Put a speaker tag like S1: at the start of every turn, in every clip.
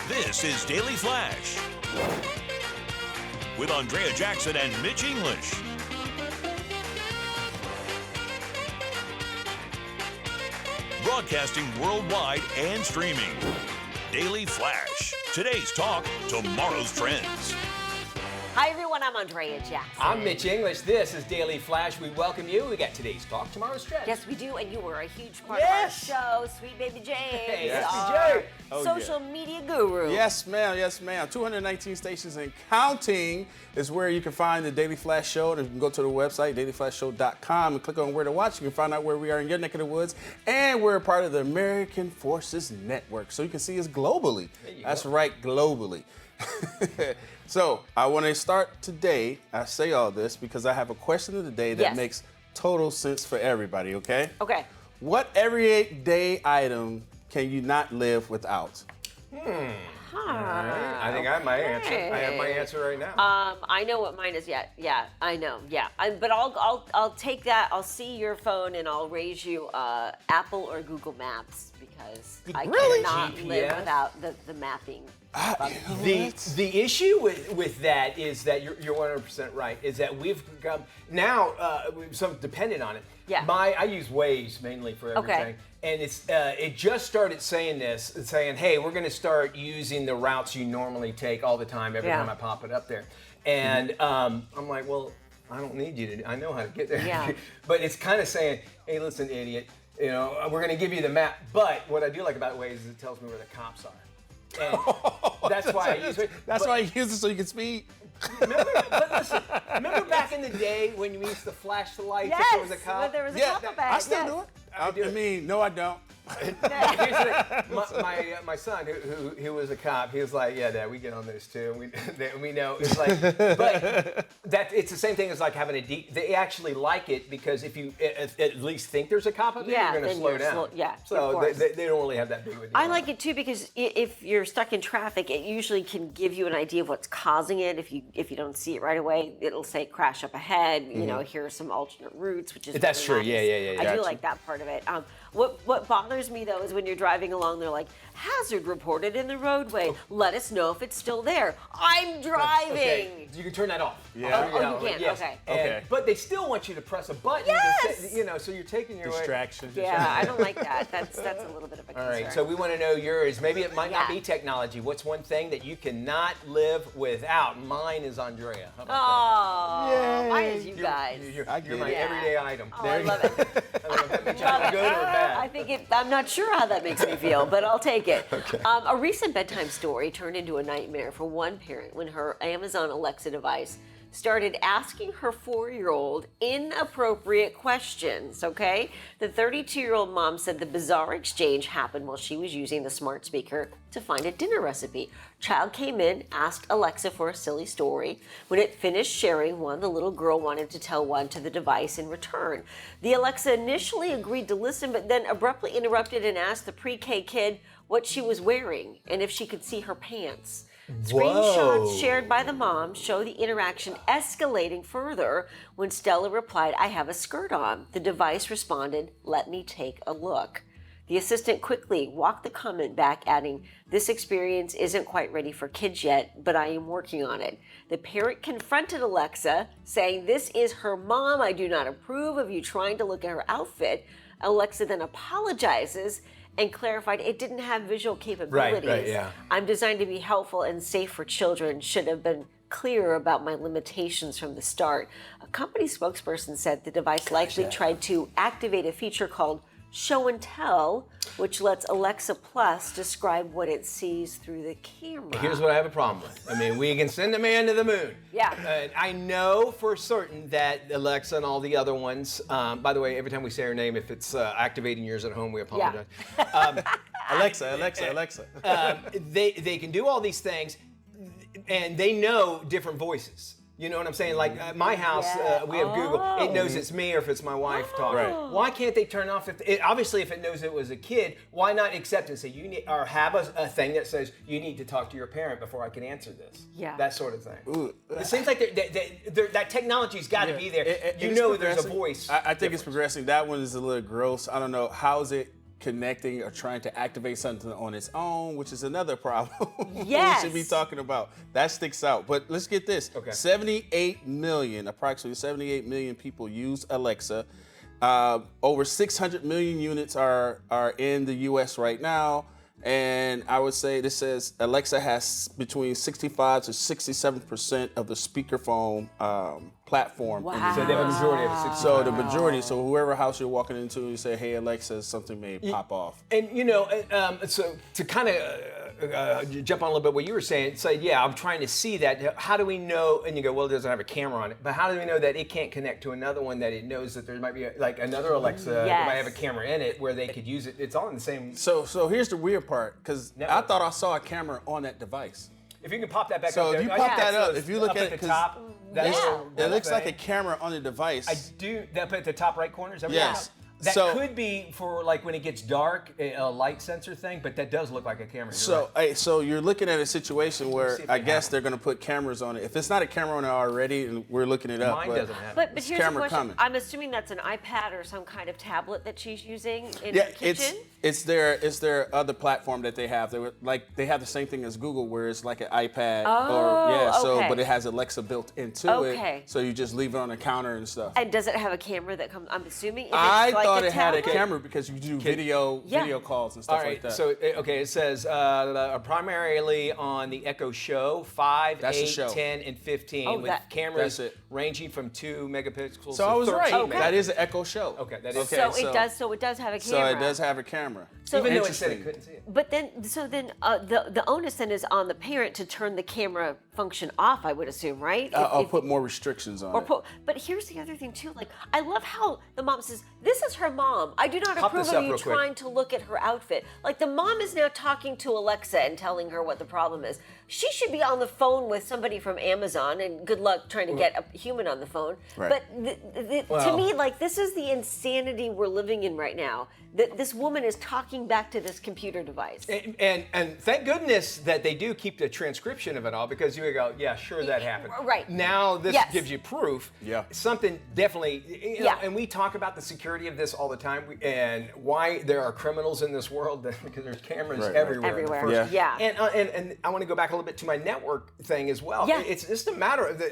S1: This is Daily Flash with Andrea Jackson and Mitch English. Broadcasting worldwide and streaming. Daily Flash. Today's talk, tomorrow's trends.
S2: Hi everyone, I'm Andrea Jackson.
S3: I'm Mitch English. This is Daily Flash. We welcome you. We got today's talk, tomorrow's trends.
S2: Yes, we do, and you were a huge part of our show. Sweet baby James,
S3: Hey,
S2: our
S3: SBJ.
S2: social media guru.
S4: Yes, ma'am. Yes, ma'am. 219 stations and counting is where you can find the Daily Flash Show. And you can go to the website, dailyflashshow.com, and click on where to watch. You can find out where we are in your neck of the woods. And we're a part of the American Forces Network, so you can see us globally. That's right, globally. So I want to start today. I say all this because I have a question of the day that makes total sense for everybody, okay?
S2: Okay.
S4: What everyday item can you not live without?
S3: I think I have my answer. I have my answer right now.
S2: I know what mine is. Yeah, I know. Yeah, but I'll take that. I'll see your phone and I'll raise you Apple or Google Maps because I cannot live
S3: GPS?
S2: without the mapping.
S3: The issue with that is that you're 100% right. Is that we've become now some dependent on it.
S2: Yeah.
S3: I use Waze mainly for everything, and it just started saying hey, we're going to start using the routes you normally take all the time every time I pop it up there, and I'm like, well, I don't need you to. I know how to get there.
S2: Yeah.
S3: But it's kind of saying, hey, listen, idiot, we're going to give you the map. But what I do like about Waze is it tells me where the cops are. And that's why I use it.
S4: That's why I use it so you can speed.
S3: Remember back in the day when you used to flash the lights if there was a cop?
S2: When there was a cop up
S4: I still do it. I mean, no, I don't.
S3: Here's the thing. My son, who was a cop, he was like, "Yeah, Dad, we get on this too. We know." It's like, but it's the same thing as like having a They actually like it because if you at least think there's a cop up there, you're going to slow down. So they don't really have that big of a deal.
S2: I like it too because if you're stuck in traffic, it usually can give you an idea of what's causing it. If you don't see it right away, it'll say crash up ahead. You know, here are some alternate routes, which is
S3: that's
S2: really
S3: true.
S2: nice.
S3: Yeah.
S2: I do like that part of it. What bothers me though is when you're driving along, they're like, hazard reported in the roadway. Let us know if it's still there. I'm driving.
S3: Okay. You can turn that off.
S4: Yeah.
S2: You can.
S3: Yes.
S2: Okay.
S3: But they still want you to press a button.
S2: Yes!
S3: To say, so you're taking your
S4: Distraction.
S2: Yeah, I don't like that. That's a little bit of a concern.
S3: All right, so we want to know yours. Maybe it might not be technology. What's one thing that you cannot live without? Mine is Andrea. How about
S2: Oh, mine is you
S3: that?
S2: guys.
S3: You're my everyday item.
S2: Oh, I love it.
S3: I don't know if that makes you feel good or bad.
S2: I think I'm not sure how that makes me feel, but I'll take it. A recent bedtime story turned into a nightmare for one parent when her Amazon Alexa device started asking her 4-year-old inappropriate questions, okay? The 32-year-old mom said the bizarre exchange happened while she was using the smart speaker to find a dinner recipe. Child came in, asked Alexa for a silly story. When it finished sharing one, the little girl wanted to tell one to the device in return. The Alexa initially agreed to listen, but then abruptly interrupted and asked the pre-K kid what she was wearing and if she could see her pants. Screenshots shared by the mom show the interaction escalating further when Stella replied, "I have a skirt on." The device responded, "Let me take a look." The assistant quickly walked the comment back, adding, "This experience isn't quite ready for kids yet, but I am working on it." The parent confronted Alexa, saying, "This is her mom. I do not approve of you trying to look at her outfit." Alexa then apologizes and clarified it didn't have visual capabilities.
S3: Right, yeah.
S2: I'm designed to be helpful and safe for children. Should have been clear about my limitations from the start. A company spokesperson said the device likely tried to activate a feature called Show and Tell, which lets Alexa Plus describe what it sees through the camera.
S3: Here's what I have a problem with. I mean, we can send a man to the moon.
S2: Yeah.
S3: I know for certain that Alexa and all the other ones, by the way, every time we say her name, if it's activating yours at home, we apologize.
S4: Alexa.
S3: They can do all these things, and they know different voices. You know what I'm saying? Like my house, we have Google. It knows it's me or if it's my wife talking.
S4: Right.
S3: Why can't they turn off? Obviously, if it knows it was a kid, why not accept and say you need, or have a thing that says you need to talk to your parent before I can answer this.
S2: Yeah.
S3: That sort of thing.
S4: Ooh.
S3: It seems like that technology's got to be there.
S4: There's a
S3: There's a voice.
S4: I think it's progressing. That one is a little gross. I don't know. How is it connecting or trying to activate something on its own, which is another problem
S2: Yes.
S4: we should be talking about. That sticks out. But let's get this.
S3: Okay.
S4: 78 million, approximately 78 million people use Alexa. Over 600 million units are in the U.S. right now. And I would say this says Alexa has between 65 to 67% of the speakerphone platform.
S2: Wow.
S4: In the
S3: So they have a
S4: US.
S3: majority of it.
S4: So the majority, so whoever house you're walking into, you say, hey, Alexa, something may pop off.
S3: And so to kind of jump on a little bit what you were saying, say, yeah, I'm trying to see that. How do we know? And you go, well, it doesn't have a camera on it. But how do we know that it can't connect to another one that it knows that there might be like another Alexa that might have a camera in it where they could use it? It's all in the same.
S4: So here's the weird part, because I
S3: Network.
S4: thought I saw a camera on that device.
S3: If you can pop that back
S4: So
S3: up there.
S4: if you pop that up,
S3: so
S4: if you look
S3: up
S4: at it,
S3: the
S4: 'cause
S3: top, that little
S4: It looks like a
S3: thing.
S4: camera on the device.
S3: I do. That up at the top right corner. Is that what
S4: Yes.
S3: That
S4: So-
S3: could be for like when it gets dark, a light sensor thing, but that does look like a camera. You're
S4: So,
S3: right.
S4: so you're looking at a situation where
S3: see if
S4: I
S3: they
S4: guess
S3: have
S4: they're going to put cameras on it. If it's not a camera on it already, and we're looking it up,
S3: Mine
S4: but
S3: doesn't have it.
S2: But
S4: It's
S2: here's the
S4: camera
S2: question.
S4: coming.
S2: I'm assuming that's an iPad or some kind of tablet that she's using in
S4: yeah,
S2: her kitchen.
S4: it's their other platform that they have. They have the same thing as Google, where it's like an iPad.
S2: Oh, okay.
S4: But it has Alexa built into
S2: Okay.
S4: it, so you just leave it on the counter and stuff.
S2: And does it have a camera that comes? I'm assuming. If
S4: I
S2: it's like
S4: thought it had a
S2: tablet?
S4: camera because you do video calls and
S3: All
S4: stuff
S3: right,
S4: like that.
S3: so okay, it says primarily on the Echo Show 5,
S4: That's the
S3: 8,
S4: show.
S3: 10, and 15
S2: Oh,
S3: with
S2: that-
S3: cameras
S4: That's it.
S3: ranging from 2 megapixels
S4: so
S3: to
S4: I was
S3: 13
S4: right.
S2: Okay.
S4: That is an Echo Show.
S3: Okay, that is-
S2: So it does have a camera.
S4: So it does have a camera.
S2: So
S3: Even though it said it
S4: Interesting.
S3: couldn't see it.
S2: But then, the onus then is on the parent to turn the camera function off. I would assume, right?
S4: I'll
S2: If-
S4: put more restrictions on it.
S2: But here's the other thing too. Like, I love how the mom says, "This is her mom. I do not
S3: Pop
S2: approve
S3: this
S2: of
S3: up
S2: you
S3: real quick.
S2: trying to look at her outfit." Like, the mom is now talking to Alexa and telling her what the problem is. She should be on the phone with somebody from Amazon, and good luck trying to get a human on the phone.
S4: Right.
S2: But to
S3: Well-
S2: me, like, this is the insanity we're living in right now. That this woman is talking back to this computer device.
S3: And thank goodness that they do keep the transcription of it all, because you would go, yeah, sure, that happened.
S2: Right.
S3: Now this
S2: Yes.
S3: gives you proof.
S4: Yeah.
S3: Something definitely,
S2: Yeah.
S3: and we talk about the security of this all the time, and why there are criminals in this world, because there's cameras
S4: Right, right.
S3: everywhere.
S2: Everywhere.
S4: Yeah.
S2: Yeah.
S3: And I want to go back a little bit to my network thing as well.
S2: Yeah.
S3: It's just a matter of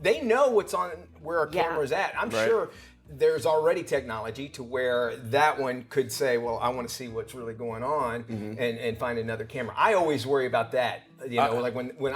S3: they know what's on where our
S2: Yeah.
S3: camera's at. I'm
S4: Right.
S3: sure there's already technology to where that one could say, well, I want to see what's really going on and find another camera. I always worry about that. Like when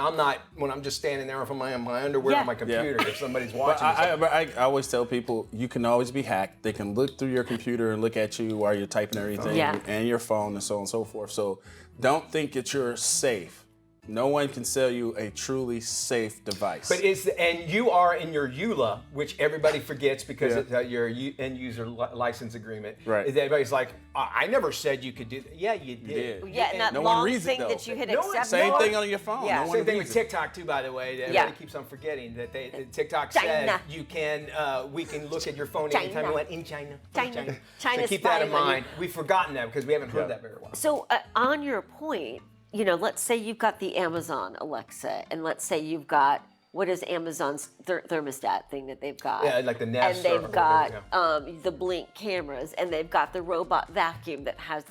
S3: I'm just standing there from my underwear
S2: Yeah.
S3: on my computer, if somebody's
S4: But
S3: watching.
S4: I always tell people you can always be hacked. They can look through your computer and look at you while you're typing everything
S2: Yeah.
S4: and your phone and so on and so forth. So don't think that you're safe. No one can sell you a truly safe device.
S3: But and you are in your EULA, which everybody forgets because
S4: Yeah.
S3: it's your end user license agreement.
S4: Right.
S3: Everybody's like, I never said you could do that. Yeah, you did.
S4: did.
S2: Yeah, and that
S4: No one
S2: long
S4: reads it,
S2: thing
S4: though.
S2: that you hit
S3: No one-
S2: accept.
S4: Same
S3: No,
S4: thing on your phone.
S2: Yeah.
S4: No one
S3: Same thing with
S4: reads it.
S3: TikTok too, by the way. That
S2: Yeah.
S3: everybody keeps on forgetting that TikTok
S2: China.
S3: said you can. We can look at your phone anytime
S2: China.
S3: you want in China.
S2: China.
S3: So
S2: China's
S3: keep that in
S2: spying on you.
S3: mind. We've forgotten that because we haven't heard that very well.
S2: So on your point, let's say you've got the Amazon Alexa, and let's say you've got what is Amazon's thermostat thing that they've got?
S3: Yeah, like the Nest
S2: And they've
S3: or
S2: got
S3: whatever,
S2: the Blink cameras, and they've got the robot vacuum that has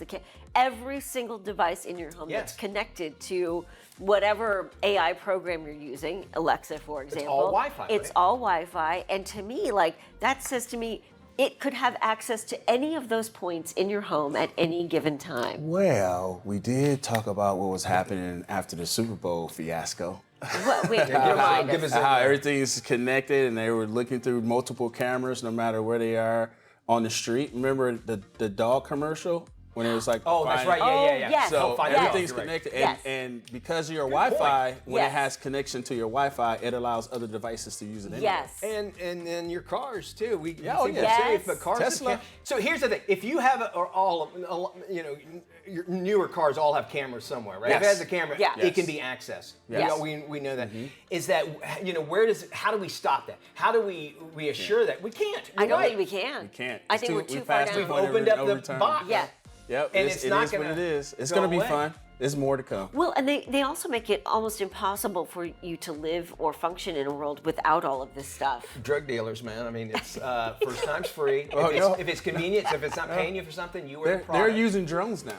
S2: every single device in your home
S3: Yes.
S2: that's connected to whatever AI program you're using, Alexa, for example.
S3: all Wi-Fi,
S2: It's
S3: right?
S2: all Wi-Fi, and to me, like that says to me, it could have access to any of those points in your home at any given time.
S4: Well, we did talk about what was happening after the Super Bowl fiasco.
S2: What, wait, remind
S3: give
S2: us.
S3: us a-
S4: How everything is connected and they were looking through multiple cameras no matter where they are on the street. Remember the dog commercial? When it was like,
S3: Oh, that's right.
S2: Oh,
S3: Yeah.
S2: yes.
S4: So
S3: Find
S4: everything's
S3: out. You're right.
S4: connected,
S2: Yes.
S4: and because of your Wi-Fi, when
S2: Yes.
S4: it has connection to your Wi-Fi, it allows other devices to use it anyway.
S2: Yes.
S3: And then your cars too. We
S4: Yeah, oh,
S3: think we're
S2: yeah.
S3: safe, but
S2: Yes.
S3: cars.
S4: Tesla.
S3: So here's the thing: if you have your newer cars all have cameras somewhere, right? If it
S4: Yes.
S3: has a camera,
S2: Yeah.
S3: it can
S4: Yes.
S3: be accessed.
S2: Yes.
S3: We know that. Is that how do we stop that? How do we assure that we can't?
S2: I don't
S3: You're
S2: think we can.
S4: We can't.
S2: I
S4: It's
S2: think
S4: too-
S2: we're
S4: we
S2: too far
S4: passed
S2: down.
S4: the
S3: We've
S4: point.
S3: opened up
S4: no
S3: the
S4: return.
S3: box.
S2: Yeah.
S4: Yep.
S3: And
S4: It
S3: it's
S4: is
S3: not
S4: what
S3: gonna
S4: it is. It's
S3: go
S4: going to be
S3: away.
S4: fun. There's more to come.
S2: Well, and they also make it almost impossible for you to live or function in a world without all of this stuff.
S3: Drug dealers, man. I mean, it's first time's free.
S4: Oh, no.
S3: If it's convenient, if it's not paying you for something, you are the
S4: They're
S3: product.
S4: using drones now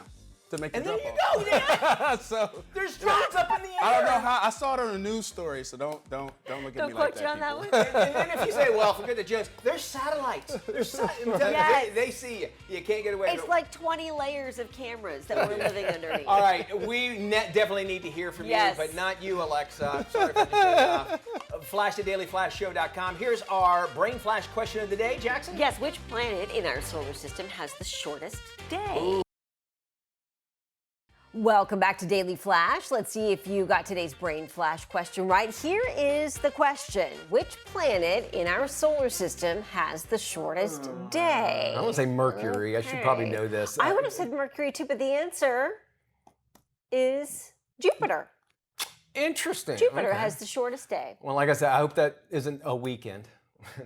S4: to make the
S3: And there
S4: drop
S3: you
S4: off.
S3: go, yeah.
S4: So
S3: There's drones up in the air.
S4: I don't know how. I saw it on a news story, so don't look at
S2: Don't
S4: me like
S2: quote
S4: that.
S2: you on that
S4: people.
S2: one.
S3: And then if you say, well, forget the jokes, there's satellites.
S2: Yes.
S3: They see you. You can't get away.
S2: It's like 20 layers of cameras that we're living underneath.
S3: All right, we definitely need to hear from
S2: Yes.
S3: you, but not you, Alexa. Sorry if I just shut it off. Flash at dailyflashshow.com. Here's our brain flash question of the day, Jackson.
S2: Yes, which planet in our solar system has the shortest day? Welcome back to Daily Flash. Let's see if you got today's brain flash question right. Here is the question. Which planet in our solar system has the shortest day?
S3: I want to say Mercury. I should probably know this.
S2: I would have said Mercury too, but the answer is Jupiter.
S3: Interesting.
S2: Jupiter
S3: Okay.
S2: has the shortest day.
S3: Well, like I said, I hope that isn't a weekend.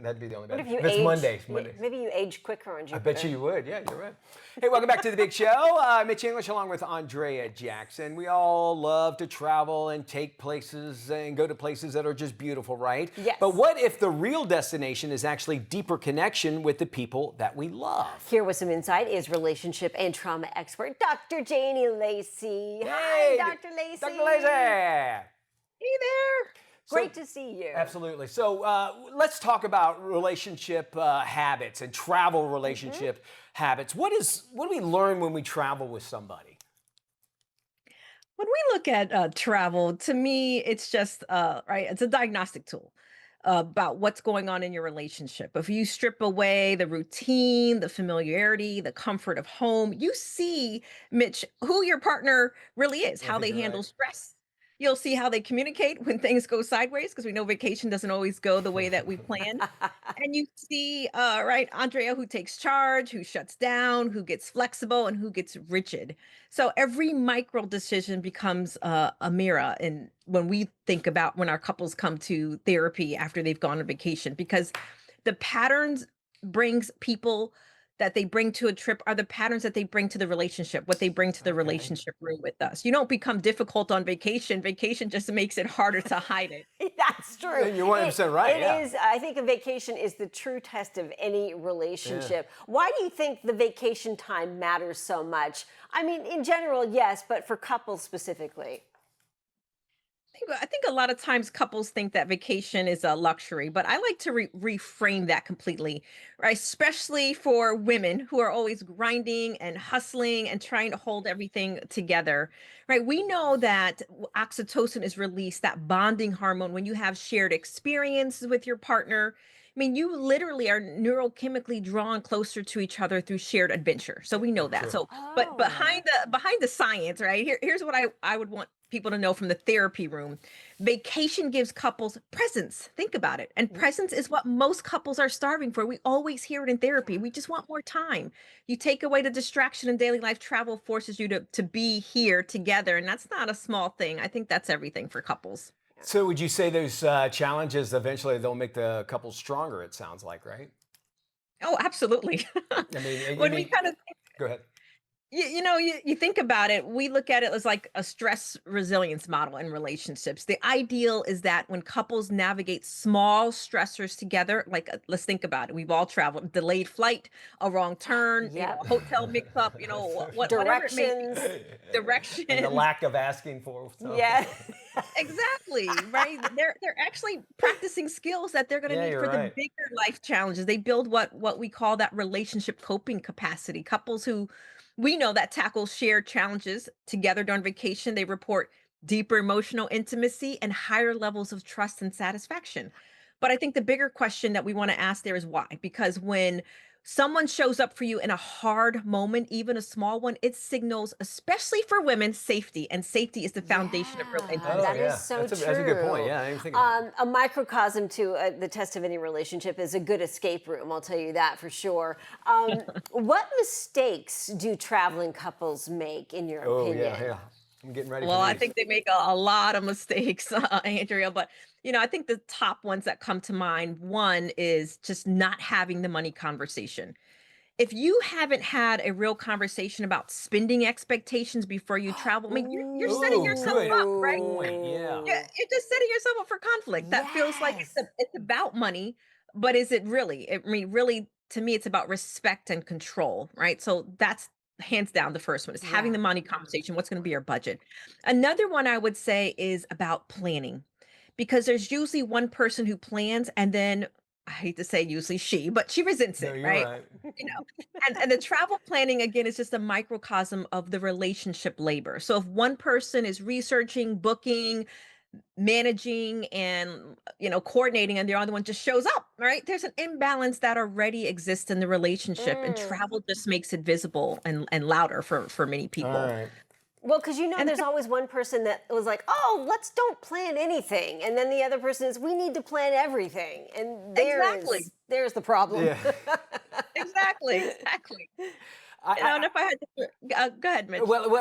S3: That'd be the only bad.
S2: What if you
S3: If it's
S2: age?
S3: Monday.
S2: Maybe you age quicker on Jupiter.
S3: I bet you would. Yeah, you're right. Hey, welcome back to the big show. Mitch English along with Andrea Jackson. We all love to travel and take places and go to places that are just beautiful, right?
S2: Yes.
S3: But what if the real destination is actually deeper connection with the people that we love?
S2: Here with some insight is relationship and trauma expert, Dr. Janie Lacy.
S3: Hey,
S2: Hi, Dr. Lacy.
S3: Dr. Lacy.
S2: Hey there.
S3: So-
S2: Great to see you.
S3: Absolutely. So let's talk about relationship habits and travel relationship habits. What do we learn when we travel with somebody?
S5: When we look at travel, to me, it's just right. It's a diagnostic tool about what's going on in your relationship. If you strip away the routine, the familiarity, the comfort of home, you see, Mitch, who your partner really is, how they
S3: think you're
S5: handle
S3: right.
S5: stress. You'll see how they communicate when things go sideways, because we know vacation doesn't always go the way that we planned. And you see, right, Andrea, who takes charge, who shuts down, who gets flexible, and who gets rigid. So every micro decision becomes a mirror. And when we think about when our couples come to therapy after they've gone on vacation, because the patterns brings people that they bring to a trip are the patterns that they bring to the relationship, what they bring to the relationship room with us. You don't become difficult on vacation. Vacation just makes it harder to hide it.
S2: That's true.
S3: You're 100% right,
S2: It
S3: yeah.
S2: is. I think a vacation is the true test of any relationship. Why do you think the vacation time matters so much? I mean, in general, yes, but for couples specifically.
S5: I think a lot of times couples think that vacation is a luxury, but I like to reframe that completely, right? Especially for women who are always grinding and hustling and trying to hold everything together, right? We know that oxytocin is released, that bonding hormone, when you have shared experiences with your partner. I mean, you literally are neurochemically drawn closer to each other through shared adventure. So we know that. So, but behind the science, right? Here's what I would want people to know from the therapy room. Vacation gives couples presence. Think about it. And presence is what most couples are starving for. We always hear it in therapy. We just want more time. You take away the distraction in daily life, travel forces you to be here together. And that's not a small thing. I think that's everything for couples.
S3: So would you say those challenges eventually they'll make the couple stronger? It sounds like, right?
S5: Oh, absolutely.
S3: I mean,
S5: When we kind of
S3: go ahead.
S5: you think about it, we look at it as like a stress resilience model in relationships. The ideal is that when couples navigate small stressors together, like let's think about it. We've all traveled, delayed flight, a wrong turn,
S2: Yep.
S5: hotel mix up, whatever it may be.
S2: Directions.
S5: Direction.
S3: And the lack of asking for stuff.
S2: Yeah.
S5: Exactly, right? They're actually practicing skills that they're going to
S3: Yeah,
S5: need
S3: you're
S5: for the
S3: right.
S5: bigger life challenges. They build what we call that relationship coping capacity. Couples who we know that tackle shared challenges together during vacation, they report deeper emotional intimacy and higher levels of trust and satisfaction. But I think the bigger question that we want to ask there is why? Because when someone shows up for you in a hard moment, even a small one, it signals, especially for women, safety. And safety is the foundation of real
S2: Yeah,
S5: intimacy.
S2: that is
S3: yeah.
S2: so
S3: That's
S2: true.
S3: that's a good point. Yeah, I didn't think of that.
S2: A microcosm to the test of any relationship is a good escape room. I'll tell you that for sure. What mistakes do traveling couples make, in your
S3: Oh,
S2: opinion?
S3: yeah. I'm getting ready
S5: Well,
S3: for
S5: I
S3: these.
S5: think they make a lot of mistakes, Andrea. But I think the top ones that come to mind, one is just not having the money conversation. if you haven't had a real conversation about spending expectations before you travel, I mean, you're setting yourself
S3: Good
S5: up, right?
S3: point. Yeah.
S5: You're just setting yourself up for conflict. That feels like
S2: Yes.
S5: it's about money, but is it really? I mean, really, to me, it's about respect and control, right? So that's hands down the first one is having
S2: Yeah.
S5: the money conversation. What's going to be your budget? Another one I would say is about planning, because there's usually one person who plans, and then I hate to say usually she, but she resents
S3: No,
S5: it,
S3: you're
S5: right?
S3: right.
S5: You know, and the travel planning again is just a microcosm of the relationship labor. So if one person is researching, booking, managing, and coordinating, and the other one just shows up, right? There's an imbalance that already exists in the relationship, and travel just makes it visible and louder for many
S3: All
S5: people.
S3: right.
S2: Well, because
S5: And
S2: there's always one person that was like, oh, let's don't plan anything. And then the other person is, we need to plan everything. And
S5: Exactly.
S2: there's the problem.
S3: Yeah.
S5: exactly. And if I had to, go ahead, Mitch.
S3: Well,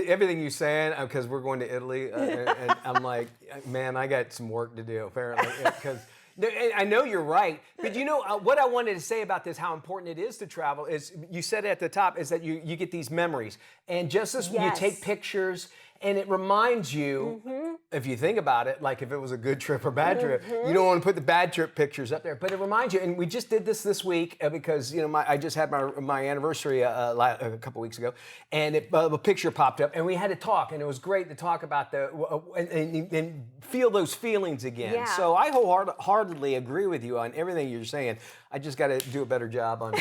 S3: everything you saying, because we're going to Italy, and I'm like, man, I got some work to do apparently, because I know you're right, but what I wanted to say about this, how important it is to travel, is you said at the top, is that you get these memories, and just as you take pictures, and it reminds you, if you think about it, like if it was a good trip or bad trip, you don't want to put the bad trip pictures up there, but it reminds you, and we just did this week because I just had my anniversary a couple weeks ago, and a picture popped up, and we had to talk, and it was great to talk about and feel those feelings again.
S2: Yeah.
S3: So I wholeheartedly agree with you on everything you're saying. I just got to do a better job on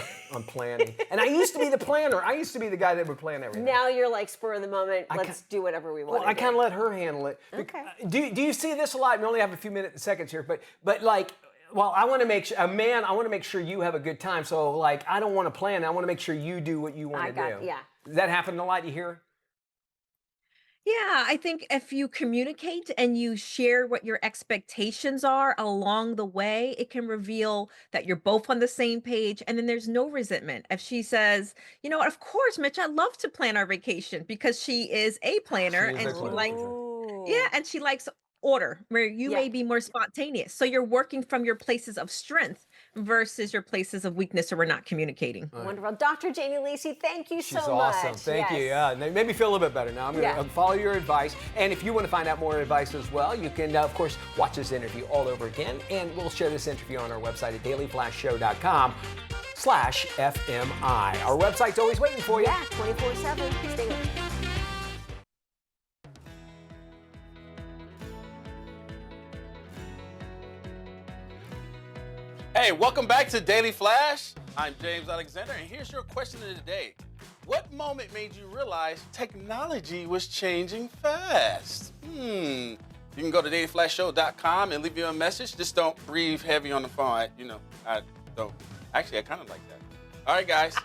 S3: planning. And I used to be the planner. I used to be the guy that would plan everything.
S2: Now you're like spur of the moment. Let's do whatever we want.
S3: Well, I kind of let her handle it.
S2: Okay.
S3: Do you see this a lot? We only have a few seconds here, but like, well, I want to make sure I want to make sure you have a good time. So like, I don't want to plan. I want to make sure you do what you want to do.
S2: Yeah.
S3: Does that happen a lot? You hear?
S5: Yeah, I think if you communicate and you share what your expectations are along the way, it can reveal that you're both on the same page, and then there's no resentment. If she says, you know what, of course, Mitch, I love to plan our vacation, because she is a planner
S3: She is
S5: and
S3: a
S5: she
S3: planner.
S5: likes,
S2: Ooh.
S5: yeah, and she likes order, where you
S2: Yeah.
S5: may be more spontaneous. So you're working from your places of strength versus your places of weakness, or we're not communicating.
S2: Wonderful. Dr. Janie Lacy, thank you
S3: She's
S2: so much.
S3: awesome. Thank you.
S2: Yes.
S3: Yeah, and they made me feel a little bit better now. I'm going to
S2: Yeah.
S3: follow your advice. And if you want to find out more advice as well, you can, of course, watch this interview all over again. And we'll share this interview on our website at dailyflashshow.com/FMI. Our website's always waiting for you.
S2: Yeah, 24/7. Stay with us.
S4: Hey, welcome back to Daily Flash. I'm James Alexander, and here's your question of the day. What moment made you realize technology was changing fast? You can go to dailyflashshow.com and leave you a message. Just don't breathe heavy on the phone. I don't. Actually, I kind of like that. All right, guys.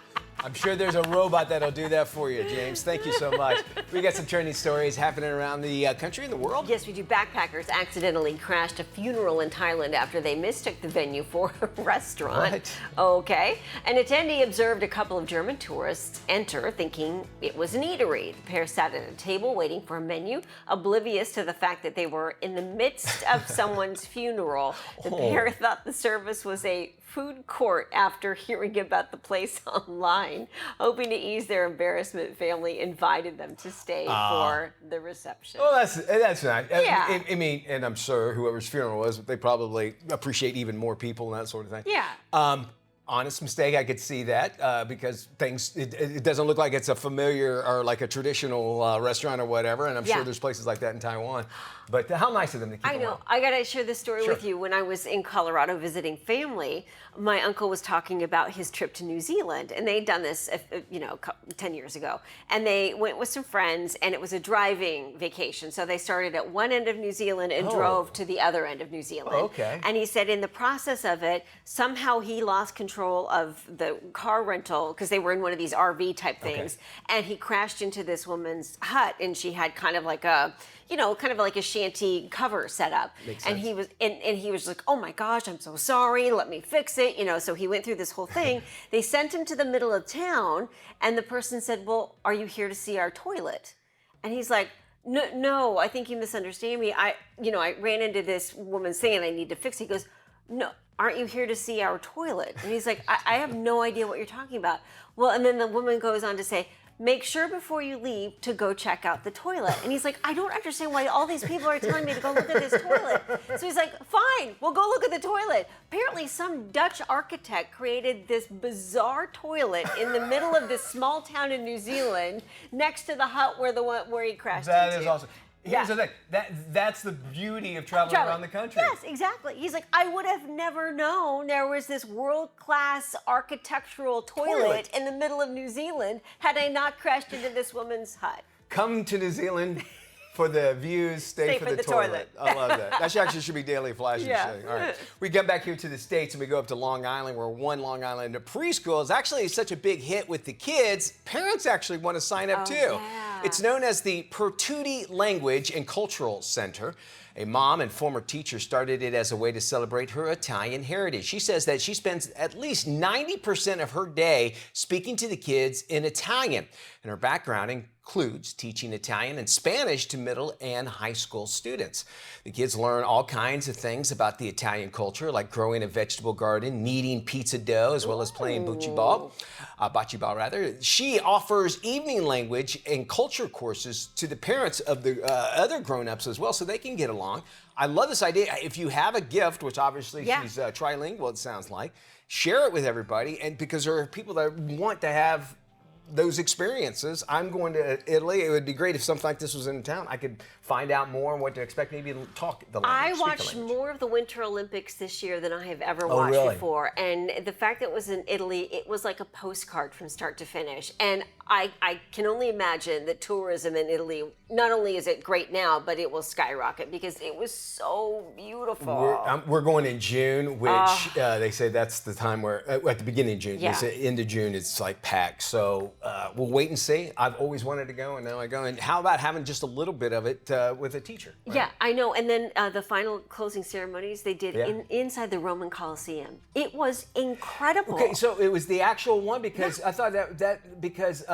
S3: I'm sure there's a robot that'll do that for you, James. Thank you so much. We got some trending stories happening around the country and the world.
S2: Yes, we do. Backpackers accidentally crashed a funeral in Thailand after they mistook the venue for a restaurant.
S3: What?
S2: Okay. An attendee observed a couple of German tourists enter thinking it was an eatery. The pair sat at a table waiting for a menu, oblivious to the fact that they were in the midst of someone's funeral. The pair thought the service was a food court after hearing about the place online. Hoping to ease their embarrassment, family invited them to stay for the reception.
S3: Well, that's nice.
S2: Yeah.
S3: I mean, and I'm sure whoever's funeral was, they probably appreciate even more people and that sort of thing.
S2: Yeah.
S3: Honest mistake, I could see that because it doesn't look like it's a familiar or like a traditional restaurant or whatever, and I'm sure there's places like that in Taiwan. But how nice of them to keep
S2: I know.
S3: along.
S2: I got to share this story
S3: Sure.
S2: with you. When I was in Colorado visiting family, my uncle was talking about his trip to New Zealand, and they'd done this, 10 years ago. And they went with some friends, and it was a driving vacation. So they started at one end of New Zealand and drove to the other end of New Zealand.
S3: Oh, okay.
S2: And he said in the process of it, somehow he lost control of the car rental because they were in one of these RV type things, and he crashed into this woman's hut, and she had kind of like a shanty cover set up.
S3: Makes
S2: and
S3: sense.
S2: he was and he was like, oh my gosh, I'm so sorry, let me fix it. So he went through this whole thing. They sent him to the middle of town, and the person said, well, are you here to see our toilet? And he's like, no, I think you misunderstand me. I ran into this woman's thing and I need to fix it. He goes, aren't you here to see our toilet? And he's like, I have no idea what you're talking about. Well, and then the woman goes on to say, make sure before you leave to go check out the toilet. And he's like, I don't understand why all these people are telling me to go look at this toilet. So he's like, fine, we'll go look at the toilet. Apparently some Dutch architect created this bizarre toilet in the middle of this small town in New Zealand next to the hut where he crashed into.
S3: That is awesome. Here's the thing. That's the beauty of traveling around the country.
S2: Yes, exactly. He's like, I would have never known there was this world-class architectural toilet in the middle of New Zealand had I not crashed into this woman's hut.
S3: Come to New Zealand for the views, stay for the toilet. I love that. That actually should be Daily Flash's thing. All right. We come back here to the States and we go up to Long Island, where one Long Island preschool is actually such a big hit with the kids. Parents actually want to sign up too.
S2: Yeah.
S3: It's known as the Pertuti Language and Cultural Center. A mom and former teacher started it as a way to celebrate her Italian heritage. She says that she spends at least 90% of her day speaking to the kids in Italian. And her background includes teaching Italian and Spanish to middle and high school students. The kids learn all kinds of things about the Italian culture, like growing a vegetable garden, kneading pizza dough, as well as playing bocce ball. She offers evening language and culture courses to the parents of the other grown-ups as well, so they can get along. I love this idea. If you have a gift, which obviously she's trilingual, it sounds like, share it with everybody, and because there are people that want to have those experiences. I'm going to Italy. It would be great if something like this was in town. I could find out more on what to expect, maybe talk the language.
S2: I watched more of the Winter Olympics this year than I have ever watched before. And the fact that it was in Italy, it was like a postcard from start to finish. And I can only imagine that tourism in Italy, not only is it great now, but it will skyrocket because it was so beautiful.
S3: We're going in June, which they say that's the time where, at the beginning of June, they say end of June, it's like packed. So we'll wait and see. I've always wanted to go, and now I go. And how about having just a little bit of it with a teacher? Right?
S2: Yeah, I know. And then the final closing ceremonies they did inside the Roman Colosseum. It was incredible.
S3: Okay, so it was the actual one because I thought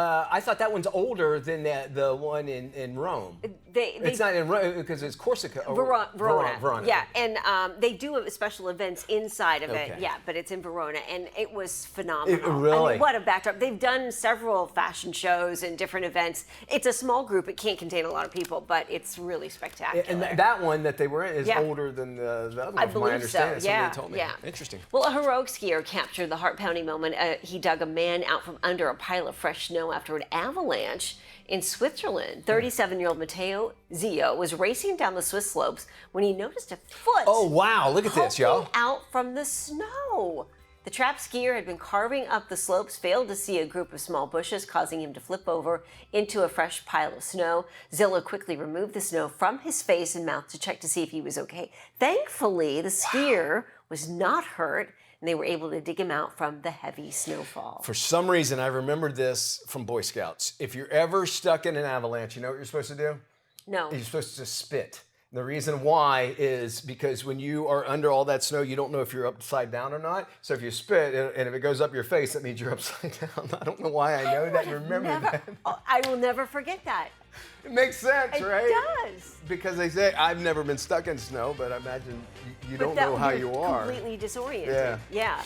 S3: I thought that one's older than the one in Rome. It's not in Rome because it's Corsica.
S2: Verona. Yeah, and they do special events inside of it. Yeah, but it's in Verona, and it was phenomenal.
S3: Really?
S2: I mean, what a backdrop. They've done several fashion shows and different events. It's a small group. It can't contain a lot of people, but it's really spectacular.
S3: And that one that they were in is older than the other one,
S2: I
S3: from my
S2: believe
S3: understanding.
S2: so. Yeah,
S3: Somebody told me.
S2: yeah.
S3: Interesting.
S2: Well, a heroic skier captured the heart-pounding moment. He dug a man out from under a pile of fresh snow after an avalanche in Switzerland. 37-year-old Matteo Zio was racing down the Swiss slopes when he noticed a foot.
S3: Oh, wow. Look at this, y'all.
S2: Out from the snow. The trapped skier had been carving up the slopes, failed to see a group of small bushes, causing him to flip over into a fresh pile of snow. Zillow quickly removed the snow from his face and mouth to check to see if he was okay. Thankfully, the skier was not hurt, and they were able to dig him out from the heavy snowfall.
S3: For some reason, I remembered this from Boy Scouts. If you're ever stuck in an avalanche, you know what you're supposed to do?
S2: No.
S3: You're supposed to spit. The reason why is because when you are under all that snow, you don't know if you're upside down or not. So if you spit and if it goes up your face, that means you're upside down. I don't know why I know that and remember that.
S2: I will never forget that.
S3: It makes sense, right?
S2: It does.
S3: Because they say, I've never been stuck in snow, but I imagine you don't know how you are.
S2: Completely disoriented. Yeah.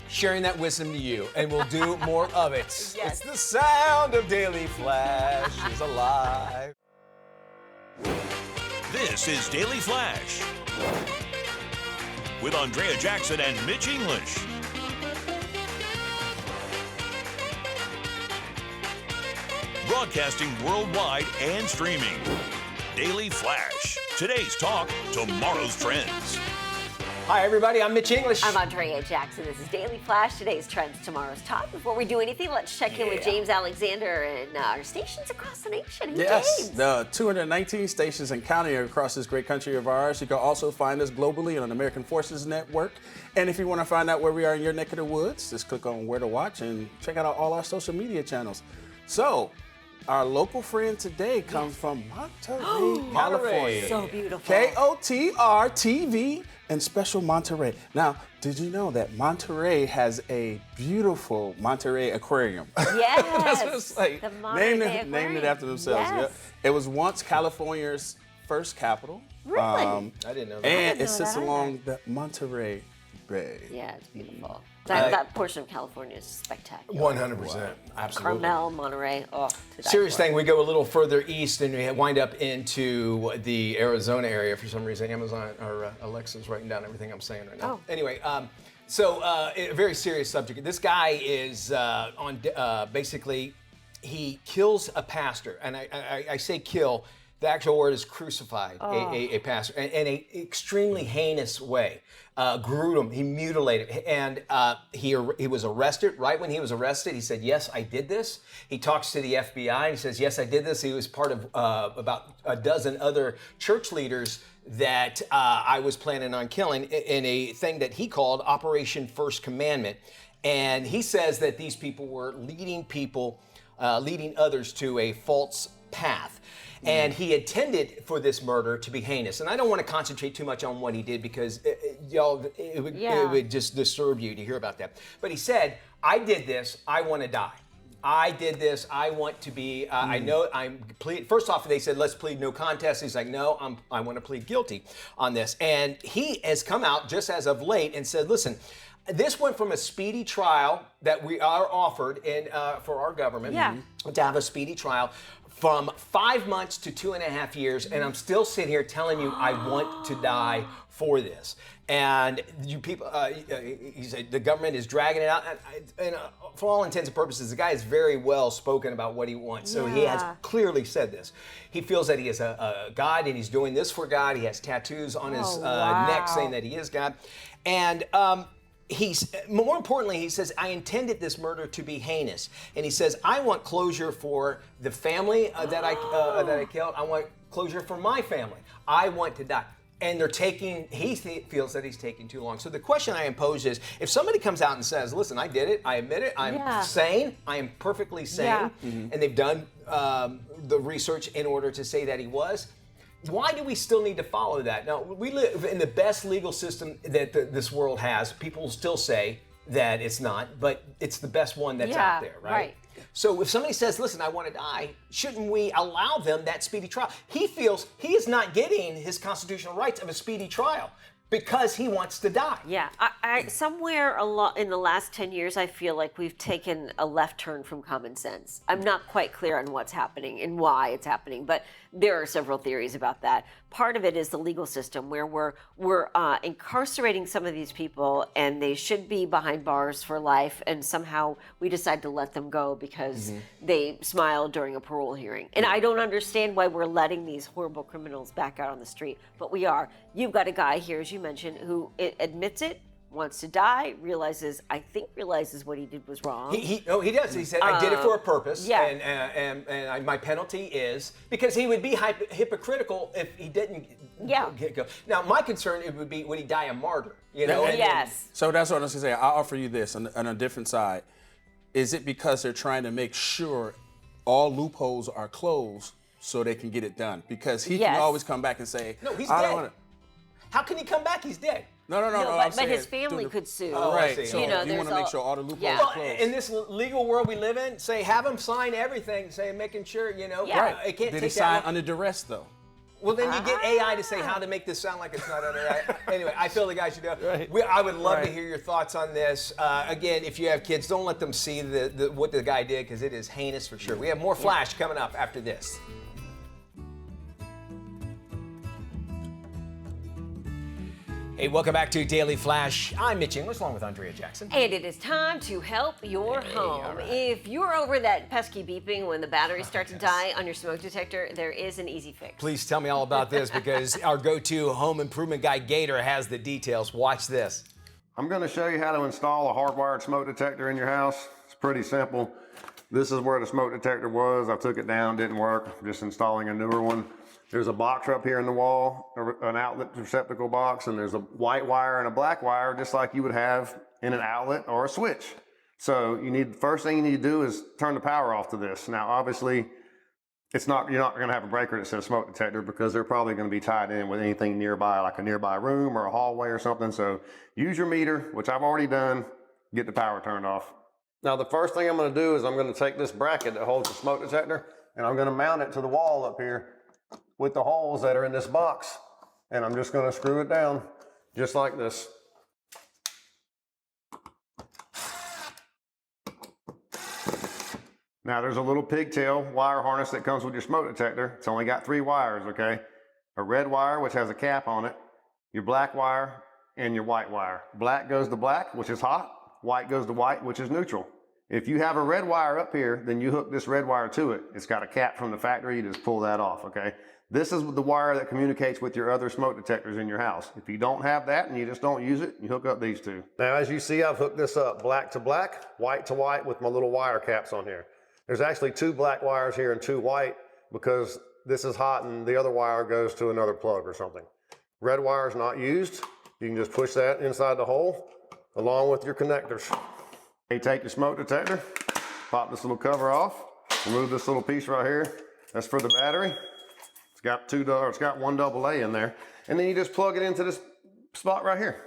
S3: Sharing that wisdom to you, and we'll do more of it.
S2: Yes.
S3: It's the sound of Daily Flash is alive.
S1: This is Daily Flash with Andrea Jackson and Mitch English. Broadcasting worldwide and streaming. Daily Flash. Today's talk, tomorrow's trends.
S3: Hi, everybody. I'm Mitch English.
S2: I'm Andrea Jackson. This is Daily Flash. Today's trends, tomorrow's talk. Before we do anything, let's check in with James Alexander and our stations across the nation.
S4: Yes, the 219 stations and counting across this great country of ours. You can also find us globally on American Forces Network. And if you want to find out where we are in your neck of the woods, just click on Where to Watch and check out all our social media channels. So, our local friend today comes from Monterey, California.
S2: So beautiful.
S4: KOTR TV and Special Monterey. Now, did you know that Monterey has a beautiful Monterey Aquarium?
S2: Yes.
S4: That's what it's like.
S2: The Monterey Aquarium.
S4: Named it after themselves.
S2: Yes.
S4: Yeah. It was once California's first capital.
S2: Really?
S3: I didn't know that.
S4: And it sits along the Monterey Bay.
S2: Yeah, it's beautiful. That portion of California is spectacular.
S3: 100%. Absolutely.
S2: Carmel, Monterey. Oh, to die
S3: Serious
S2: for.
S3: thing, we go a little further east and we wind up into the Arizona area. For some reason, Amazon or Alexa's writing down everything I'm saying right now.
S2: Oh.
S3: Anyway, so a very serious subject. This guy is basically, he kills a pastor. And I say kill, the actual word is crucified a pastor in an extremely heinous way. Gruesome him, he mutilated him, and he was arrested. Right when he was arrested, he said, "Yes, I did this." He talks to the FBI and he says, "Yes, I did this." He was part of about a dozen other church leaders that I was planning on killing in a thing that he called Operation First Commandment. And he says that these people were leading others to a false path. And he intended for this murder to be heinous. And I don't want to concentrate too much on what he did because it would just disturb you to hear about that. But he said, "I did this. I want to die. I did this. I want to be. I know I'm plead." First off, they said, "Let's plead no contest." He's like, "No, I want to plead guilty on this." And he has come out just as of late and said, "Listen, this went from a speedy trial that we are offered for our government to have a speedy trial from 5 months to 2.5 years, and I'm still sitting here telling you I want to die for this." And you people, he said the government is dragging it out. And for all intents and purposes, the guy is very well spoken about what he wants. So he has clearly said this. He feels that he is a God and he's doing this for God. He has tattoos on his neck saying that he is God. And he's more importantly, he says, "I intended this murder to be heinous," and he says, "I want closure for the family that I killed. I want closure for my family. I want to die." And he feels that he's taking too long. So the question I impose is, if somebody comes out and says, "Listen, I did it. I admit it. I'm sane. I am perfectly sane," and they've done the research in order to say that he was. Why do we still need to follow that? Now, we live in the best legal system that this world has. People still say that it's not, but it's the best one that's out there, right? So if somebody says, "Listen, I want to die," shouldn't we allow them that speedy trial? He feels he is not getting his constitutional rights of a speedy trial because he wants to die.
S2: Yeah, I somewhere in the last 10 years, I feel like we've taken a left turn from common sense. I'm not quite clear on what's happening and why it's happening, but there are several theories about that. Part of it is the legal system, where we're incarcerating some of these people, and they should be behind bars for life, and somehow we decide to let them go because they smiled during a parole hearing. And I don't understand why we're letting these horrible criminals back out on the street, but we are. You've got a guy here, as you mentioned, who admits it, wants to die, realizes what he did was wrong.
S3: He does. He said, "I did it for a purpose."
S2: Yeah.
S3: And my penalty is because he would be hypocritical if he didn't go. Now, my concern would be, would he die a martyr? You know?
S4: So that's what I was going to say. I'll offer you this on a different side. Is it because they're trying to make sure all loopholes are closed so they can get it done? Because he can always come back and say,
S3: "No, he's
S4: I
S3: dead."
S4: don't want to.
S3: How can he come back? He's dead.
S4: No.
S2: But his family could sue.
S4: Right. So
S2: you
S4: you want to make sure all the loopholes are
S3: Well,
S4: closed.
S3: in this legal world we live in, say have him sign everything, say making sure, it can't
S4: Did
S3: take
S4: he
S3: that
S4: sign
S3: long.
S4: under duress though?
S3: Well, then you get AI to say how to make this sound like it's not under. Anyway, I feel the guys should know.
S4: Right.
S3: I would love to hear your thoughts on this. Again, if you have kids, don't let them see what the guy did, because it is heinous for sure. We have more Flash coming up after this. Hey, welcome back to Daily Flash. I'm Mitch English, along with Andrea Jackson.
S2: And it is time to help your home. Right. If you're over that pesky beeping when the batteries start to die on your smoke detector, there is an easy fix.
S3: Please tell me all about this, because our go-to home improvement guy, Gator, has the details. Watch this.
S6: I'm going to show you how to install a hardwired smoke detector in your house. It's pretty simple. This is where the smoke detector was. I took it down, didn't work. I'm just installing a newer one. There's a box up here in the wall, an outlet receptacle box, and there's a white wire and a black wire, just like you would have in an outlet or a switch. So first thing you need to do is turn the power off to this. Now, obviously, you're not going to have a breaker that says smoke detector, because they're probably going to be tied in with anything nearby, like a nearby room or a hallway or something. So use your meter, which I've already done, get the power turned off. Now, the first thing I'm going to do is I'm going to take this bracket that holds the smoke detector, and I'm going to mount it to the wall up here with the holes that are in this box. And I'm just going to screw it down just like this. Now there's a little pigtail wire harness that comes with your smoke detector. It's only got 3 wires, okay? A red wire, which has a cap on it, your black wire, and your white wire. Black goes to black, which is hot. White goes to white, which is neutral. If you have a red wire up here, then you hook this red wire to it. It's got a cap from the factory, you just pull that off, okay? This is the wire that communicates with your other smoke detectors in your house. If you don't have that and you just don't use it, you hook up these 2. Now, as you see, I've hooked this up black to black, white to white with my little wire caps on here. There's actually 2 black wires here and 2 white because this is hot and the other wire goes to another plug or something. Red wire is not used. You can just push that inside the hole along with your connectors. You take your smoke detector, pop this little cover off, remove this little piece right here. That's for the battery. It's got 1 AA in there. And then you just plug it into this spot right here.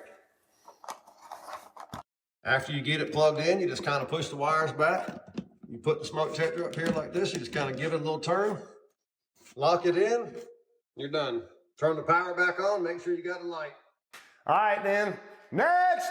S6: After you get it plugged in, you just kind of push the wires back. You put the smoke detector up here like this. You just kind of give it a little turn, lock it in, you're done. Turn the power back on, make sure you got a light. All right then, next.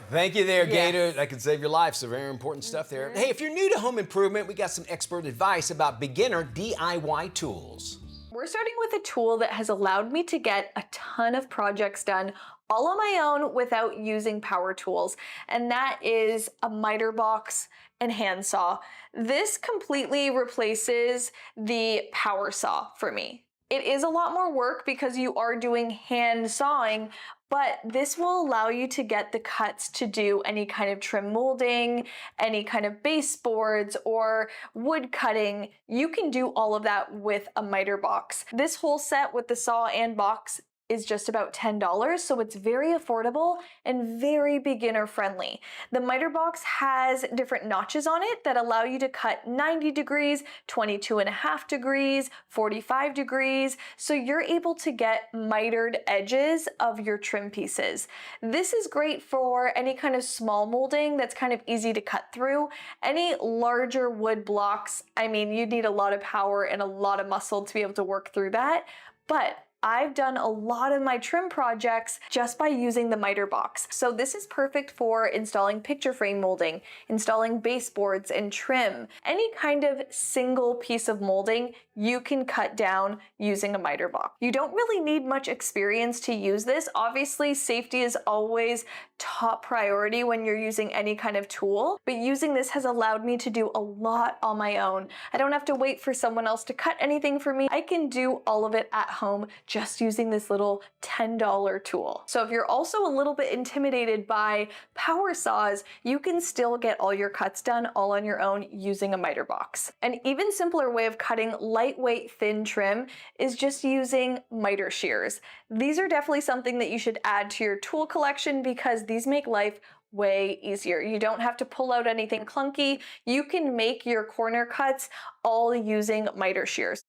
S3: Thank you there, Gator. That could save your life. So very important stuff there. Hey, if you're new to home improvement, we got some expert advice about beginner DIY tools.
S7: We're starting with a tool that has allowed me to get a ton of projects done all on my own without using power tools, and that is a miter box and handsaw. This completely replaces the power saw for me. It is a lot more work because you are doing hand sawing, but this will allow you to get the cuts to do any kind of trim molding, any kind of baseboards or wood cutting. You can do all of that with a miter box. This whole set with the saw and box is just about $10, so it's very affordable and very beginner friendly. The miter box has different notches on it that allow you to cut 90 degrees, 22.5 degrees, 45 degrees, so you're able to get mitered edges of your trim pieces. This is great for any kind of small molding that's kind of easy to cut through. Any larger wood blocks, I mean, you need a lot of power and a lot of muscle to be able to work through that, but I've done a lot of my trim projects just by using the miter box. So this is perfect for installing picture frame molding, installing baseboards and trim. Any kind of single piece of molding you can cut down using a miter box. You don't really need much experience to use this. Obviously, safety is always top priority when you're using any kind of tool, but using this has allowed me to do a lot on my own. I don't have to wait for someone else to cut anything for me. I can do all of it at home just using this little $10 tool. So if you're also a little bit intimidated by power saws, you can still get all your cuts done all on your own using a miter box. An even simpler way of cutting lightweight thin trim is just using miter shears. These are definitely something that you should add to your tool collection because these make life way easier. You don't have to pull out anything clunky. You can make your corner cuts all using miter shears.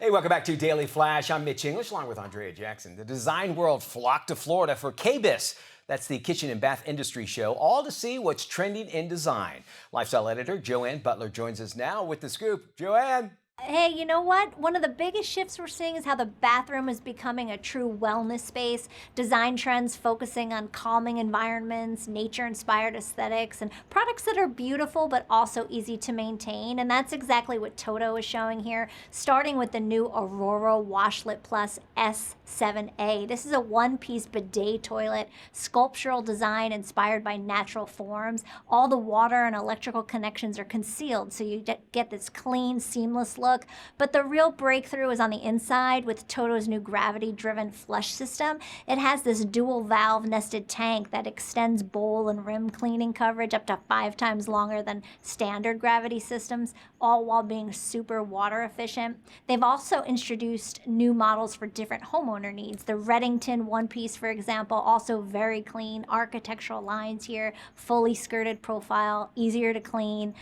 S3: Hey, welcome back to Daily Flash. I'm Mitch English along with Andrea Jackson. The design world flocked to Florida for KBIS. That's the Kitchen and Bath Industry Show, all to see what's trending in design. Lifestyle editor Joanne Butler joins us now with the scoop. Joanne.
S8: Hey, you know what? One of the biggest shifts we're seeing is how the bathroom is becoming a true wellness space. Design trends focusing on calming environments, nature-inspired aesthetics, and products that are beautiful but also easy to maintain. And that's exactly what Toto is showing here, starting with the new Aurora Washlet Plus S7A. This is a one-piece bidet toilet, sculptural design inspired by natural forms. All the water and electrical connections are concealed, so you get this clean, seamless look. But the real breakthrough is on the inside with Toto's new gravity-driven flush system. It has this dual valve nested tank that extends bowl and rim cleaning coverage up to 5 times longer than standard gravity systems, all while being super water efficient. They've also introduced new models for different homeowner needs. The Reddington one-piece, for example, also very clean, architectural lines here, fully skirted profile, easier to clean.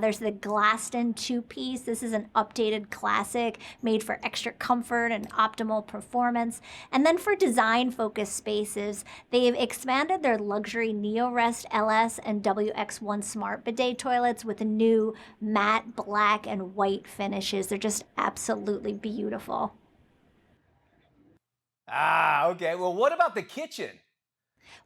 S8: There's the Glaston two-piece. This is an updated classic made for extra comfort and optimal performance. And then for design-focused spaces, they've expanded their luxury NeoRest LS and WX1 Smart bidet toilets with new matte black and white finishes. They're just absolutely beautiful.
S3: Okay. Well, what about the kitchen?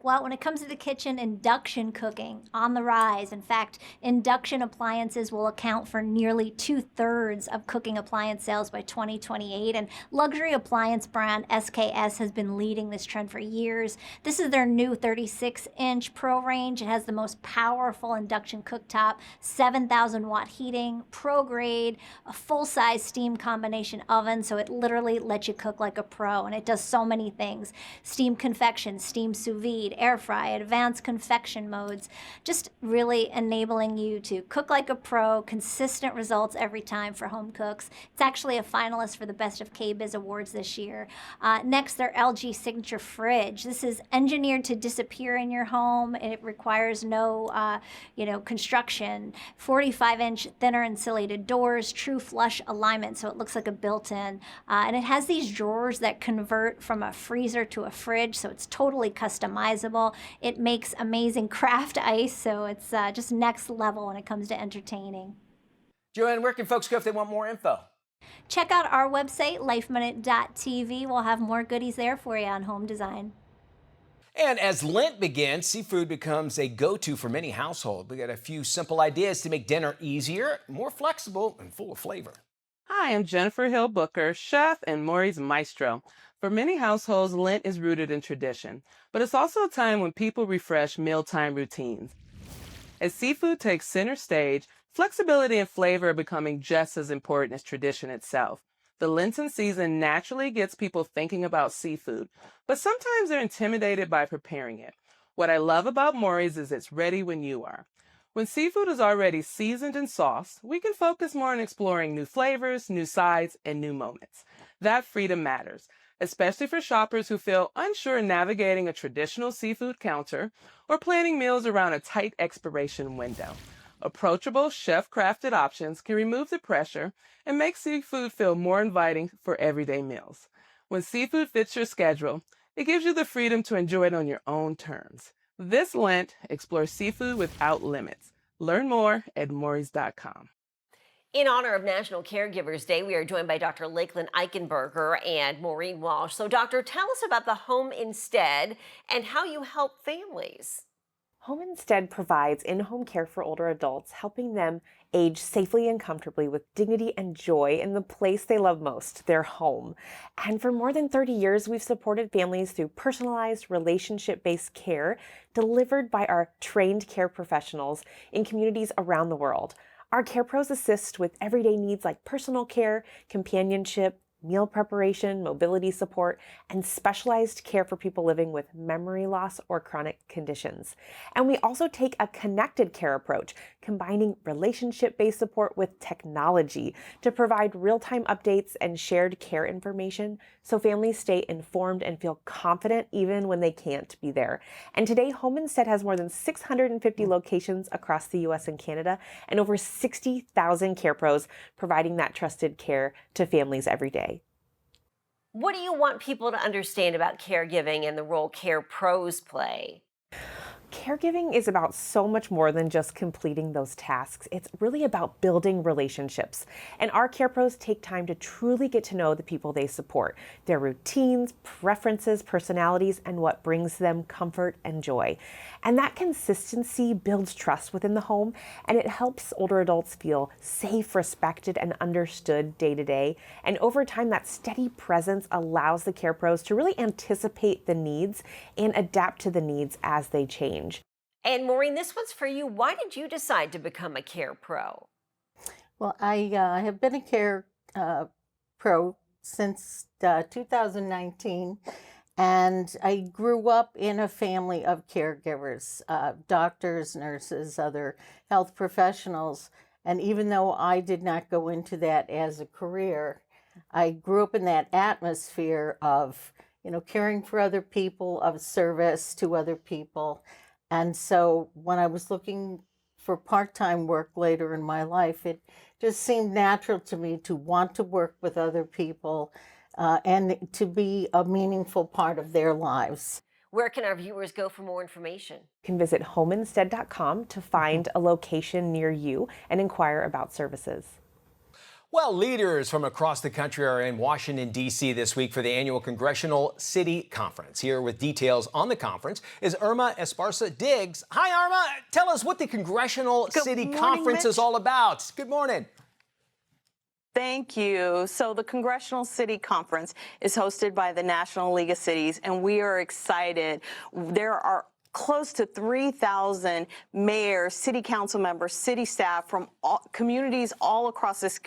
S8: Well, when it comes to the kitchen, induction cooking on the rise. In fact, induction appliances will account for nearly 2/3 of cooking appliance sales by 2028. And luxury appliance brand SKS has been leading this trend for years. This is their new 36-inch Pro range. It has the most powerful induction cooktop, 7,000-watt heating, pro grade, a full-size steam combination oven. So it literally lets you cook like a pro. And it does so many things: steam convection, steam sous vide, air fry, advanced convection modes, just really enabling you to cook like a pro, consistent results every time for home cooks. It's actually a finalist for the Best of KBIS Awards this year. Next, their LG Signature Fridge. This is engineered to disappear in your home. It requires no, construction. 45-inch thinner insulated doors, true flush alignment, so it looks like a built-in. And it has these drawers that convert from a freezer to a fridge, so it's totally customizable. It makes amazing craft ice, so it's just next level when it comes to entertaining.
S3: Joanne, where can folks go if they want more info?
S8: Check out our website, lifeminute.tv. We'll have more goodies there for you on home design.
S3: And as Lent begins, seafood becomes a go-to for many households. We got a few simple ideas to make dinner easier, more flexible, and full of flavor.
S9: Hi, I'm Jennifer Hill Booker, chef and Maury's maestro. For many households, Lent is rooted in tradition, but it's also a time when people refresh mealtime routines. As seafood takes center stage, flexibility and flavor are becoming just as important as tradition itself. The Lenten season naturally gets people thinking about seafood, but sometimes they're intimidated by preparing it. What I love about Maury's is it's ready when you are. When seafood is already seasoned and sauced, we can focus more on exploring new flavors, new sides, and new moments. That freedom matters, especially for shoppers who feel unsure navigating a traditional seafood counter or planning meals around a tight expiration window. Approachable, chef-crafted options can remove the pressure and make seafood feel more inviting for everyday meals. When seafood fits your schedule, it gives you the freedom to enjoy it on your own terms. This Lent, explore seafood without limits. Learn more at Maury's.com.
S2: In honor of National Caregivers Day, we are joined by Dr. Lakeland Eichenberger and Maureen Walsh. So, doctor, tell us about the Home Instead and how you help families.
S10: Home Instead provides in-home care for older adults, helping them age safely and comfortably with dignity and joy in the place they love most, their home. And for more than 30 years, we've supported families through personalized, relationship-based care delivered by our trained care professionals in communities around the world. Our care pros assist with everyday needs like personal care, companionship, meal preparation, mobility support, and specialized care for people living with memory loss or chronic conditions. And we also take a connected care approach, combining relationship-based support with technology to provide real-time updates and shared care information so families stay informed and feel confident even when they can't be there. And today, Home Instead has more than 650 locations across the U.S. and Canada and over 60,000 care pros providing that trusted care to families every day.
S2: What do you want people to understand about caregiving and the role care pros play?
S10: Caregiving is about so much more than just completing those tasks. It's really about building relationships. And our care pros take time to truly get to know the people they support, their routines, preferences, personalities, and what brings them comfort and joy. And that consistency builds trust within the home, and it helps older adults feel safe, respected, and understood day to day. And over time, that steady presence allows the care pros to really anticipate the needs and adapt to the needs as they change.
S2: And Maureen, this one's for you. Why did you decide to become a care pro?
S11: Well, I have been a care pro since 2019, and I grew up in a family of caregivers, doctors, nurses, other health professionals. And even though I did not go into that as a career, I grew up in that atmosphere of, caring for other people, of service to other people. And so when I was looking for part-time work later in my life, it just seemed natural to me to want to work with other people and to be a meaningful part of their lives.
S2: Where can our viewers go for more information?
S10: You can visit homeinstead.com to find a location near you and inquire about services.
S3: Well, leaders from across the country are in Washington, D.C. this week for the annual Congressional City Conference. Here with details on the conference is Irma Esparza-Diggs. Hi, Irma. Tell us what the Congressional City Conference is all about. Good morning.
S12: Thank you. So the Congressional City Conference is hosted by the National League of Cities, and we are excited. There are close to 3,000 mayors, city council members, city staff from communities all across this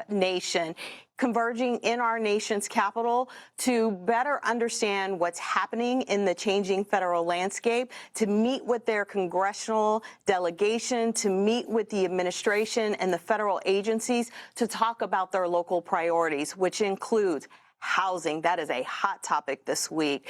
S12: nation converging in our nation's capital to better understand what's happening in the changing federal landscape, to meet with their congressional delegation, to meet with the administration and the federal agencies to talk about their local priorities, which includes housing, that is a hot topic this week,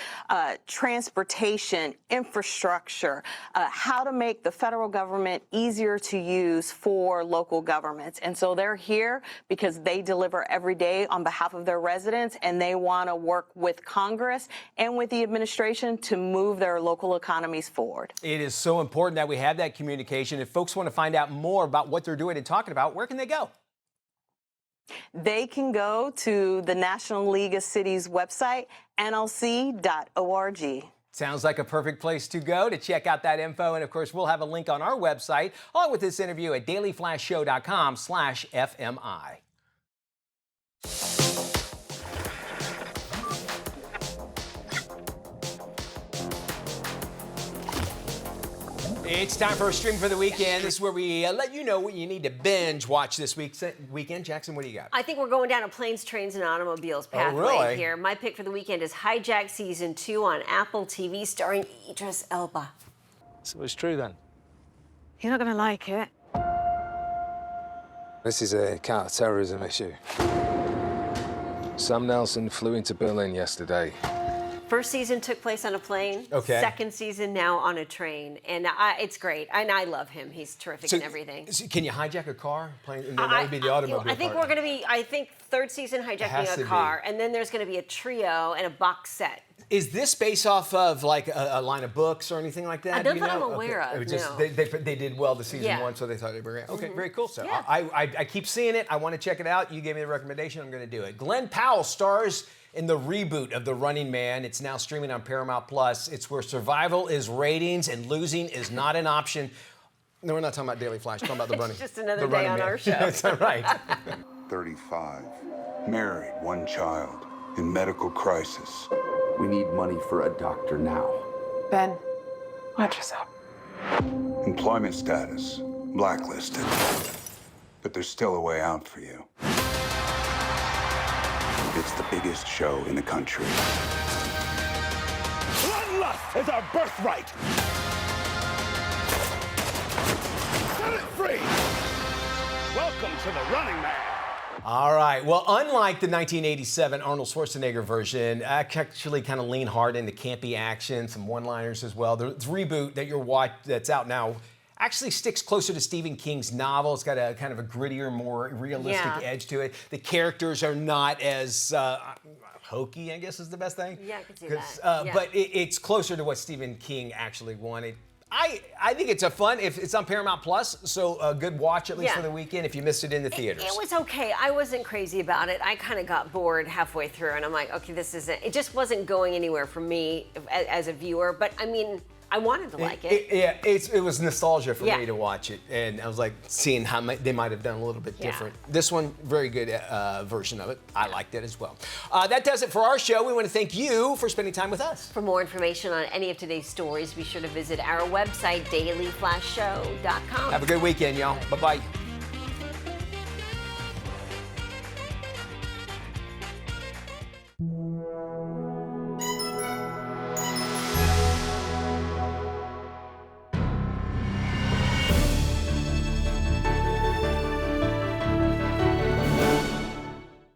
S12: transportation, infrastructure, how to make the federal government easier to use for local governments. And so they're here because they deliver every day on behalf of their residents, and they want to work with Congress and with the administration to move their local economies forward.
S3: It is so important that we have that communication. If folks want to find out more about what they're doing and talking about, where can they go?
S12: They can go to the National League of Cities website, nlc.org.
S3: Sounds like a perfect place to go to check out that info. And of course, we'll have a link on our website, along with this interview at dailyflashshow.com/FMI. It's time for a stream for the weekend. This is where we let you know what you need to binge watch this weekend. Jackson, what do you got?
S2: I think we're going down a planes, trains, and automobiles pathway
S3: really?
S2: here. My pick for the weekend is Hijack Season 2 on Apple TV, starring Idris Elba.
S13: So it's true then?
S14: You're not going to like it.
S13: This is a counter-terrorism issue. Sam Nelson flew into Berlin yesterday.
S2: First season took place on a plane.
S3: Okay.
S2: Second season now on a train, and it's great. And I love him. He's terrific in everything.
S3: Can you hijack a car? That would be the automobile
S2: I think
S3: part.
S2: we're going to be. I think third season hijacking a car, and then there's going to be a trio and a box set.
S3: Is this based off of like a line of books or anything like that?
S2: Not that I'm aware of.
S3: It was just,
S2: no.
S3: they did well the season one, so they thought they'd bring it. Okay, very cool. So I keep seeing it. I want to check it out. You gave me the recommendation. I'm going to do it. Glenn Powell stars in the reboot of The Running Man. It's now streaming on Paramount Plus. It's where survival is ratings and losing is not an option. No, we're not talking about Daily Flash. We're talking about The Running Man.
S2: It's just another day on our show.
S3: That's right.
S15: 35, married, one child, in medical crisis.
S16: We need money for a doctor now.
S14: Ben, watch yourself.
S15: Employment status, blacklisted. But there's still a way out for you. It's the biggest show in the country.
S17: Bloodlust is our birthright! Set it free! Welcome to The Running Man.
S3: All right. Well, unlike the 1987 Arnold Schwarzenegger version, I actually kind of lean hard into campy action, some one-liners as well. The reboot that you're watching that's out now actually sticks closer to Stephen King's novel. It's got a kind of a grittier, more realistic edge to it. The characters are not as hokey, I guess is the best thing.
S2: Yeah, I can see that.
S3: But it's closer to what Stephen King actually wanted. I think it's a fun, if it's on Paramount Plus, so a good watch at least for the weekend if you missed it in the theaters.
S2: It was okay. I wasn't crazy about it. I kind of got bored halfway through, and I'm like, okay, this isn't, it just wasn't going anywhere for me as a viewer. But I mean, I wanted to like it.
S3: It was nostalgia for me to watch it, and I was like seeing how they might have done a little bit different. This one, very good version of it. I liked it as well. That does it for our show. We want to thank you for spending time with us.
S2: For more information on any of today's stories, be sure to visit our website, dailyflashshow.com.
S3: Have a good weekend, y'all. Bye-bye.